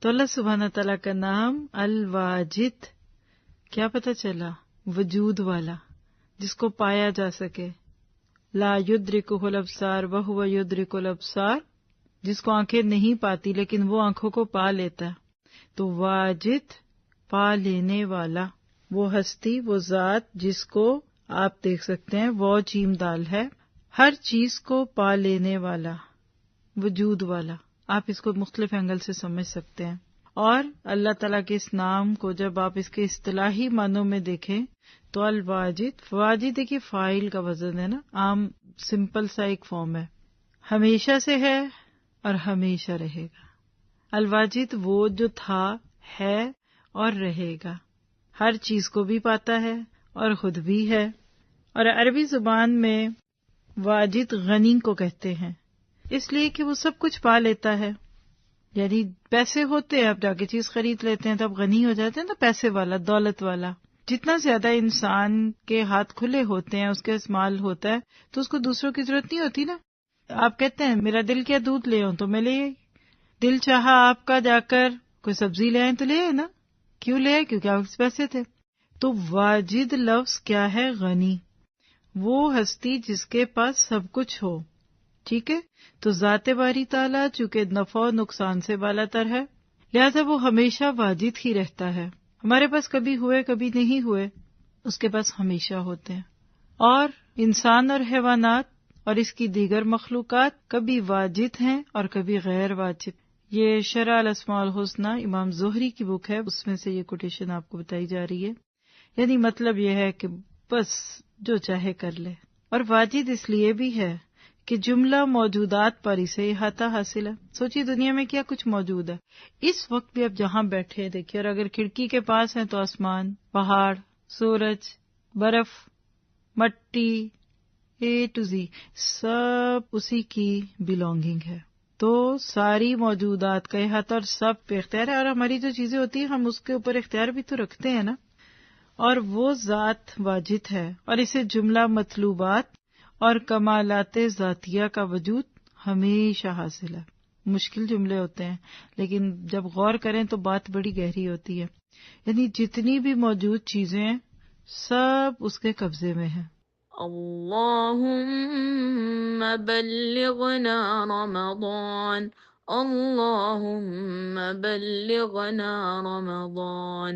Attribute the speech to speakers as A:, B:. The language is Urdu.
A: تو اللہ سبحانہ تعالیٰ کا نام الواجد، کیا پتہ چلا؟ وجود والا، جس کو پایا جا سکے. لا یدرکہ الابصار وہو یدرک الابصار، جس کو آنکھیں نہیں پاتی لیکن وہ آنکھوں کو پا لیتا ہے. تو واجد، پا لینے والا، وہ ہستی، وہ ذات جس کو آپ دیکھ سکتے ہیں، وہ جیم دال ہے، ہر چیز کو پا لینے والا، وجود والا. آپ اس کو مختلف اینگل سے سمجھ سکتے ہیں. اور اللہ تعالیٰ کے اس نام کو جب آپ اس کے اصطلاحی معنوں میں دیکھیں تو الواجد، واجد دیکھیے فاعل کا وزن ہے نا، عام سمپل سا ایک فارم ہے، ہمیشہ سے ہے اور ہمیشہ رہے گا. الواجد وہ جو تھا، ہے اور رہے گا، ہر چیز کو بھی پاتا ہے اور خود بھی ہے. اور عربی زبان میں واجد غنی کو کہتے ہیں، اس لیے کہ وہ سب کچھ پا لیتا ہے. یعنی پیسے ہوتے ہیں، آپ جا کے چیز خرید لیتے ہیں تو آپ غنی ہو جاتے ہیں نا، پیسے والا، دولت والا. جتنا زیادہ انسان کے ہاتھ کھلے ہوتے ہیں، اس کے مال ہوتا ہے تو اس کو دوسروں کی ضرورت نہیں ہوتی نا. آپ کہتے ہیں میرا دل کیا دودھ لے آؤں تو میں لے آئی، دل چاہا آپ کا جا کر کوئی سبزی لے آئیں تو لے آئے نا. کیوں لے آئے؟ کیونکہ آپ کے پیسے تھے. تو واجد لفظ کیا ہے؟ غنی، وہ ہستی جس کے پاس سب کچھ ہو. ٹھیک ہے، تو ذات باری تعالیٰ چونکہ نفع و نقصان سے بالا تر ہے، لہذا وہ ہمیشہ واجد ہی رہتا ہے. ہمارے پاس کبھی ہوئے کبھی نہیں ہوئے، اس کے پاس ہمیشہ ہوتے ہیں. اور انسان اور حیوانات اور اس کی دیگر مخلوقات کبھی واجد ہیں اور کبھی غیر واجد. یہ شرح الاسماء الحسنی امام زہری کی بک ہے، اس میں سے یہ کوٹیشن آپ کو بتائی جا رہی ہے. یعنی مطلب یہ ہے کہ بس جو چاہے کر لے. اور واجد اس لیے بھی ہے کہ جملہ موجودات پر اسے احاطہ حاصل ہے. سوچیے دنیا میں کیا کچھ موجود ہے. اس وقت بھی آپ جہاں بیٹھے ہیں دیکھیے، اور اگر کھڑکی کے پاس ہیں تو آسمان، پہاڑ، سورج، برف، مٹی، اے ٹو زی سب اسی کی بلونگنگ ہے. تو ساری موجودات کا احاطہ اور سب پہ اختیار ہے. اور ہماری جو چیزیں ہوتی ہیں ہم اس کے اوپر اختیار بھی تو رکھتے ہیں نا. اور وہ ذات واجد ہے، اور اسے جملہ مطلوبات اور کمالات ذاتیہ کا وجود ہمیشہ حاصل ہے. مشکل جملے ہوتے ہیں لیکن جب غور کریں تو بات بڑی گہری ہوتی ہے. یعنی جتنی بھی موجود چیزیں ہیں سب اس کے قبضے میں ہیں.
B: اللهم بلغنا رمضان، اللهم بلغنا رمضان.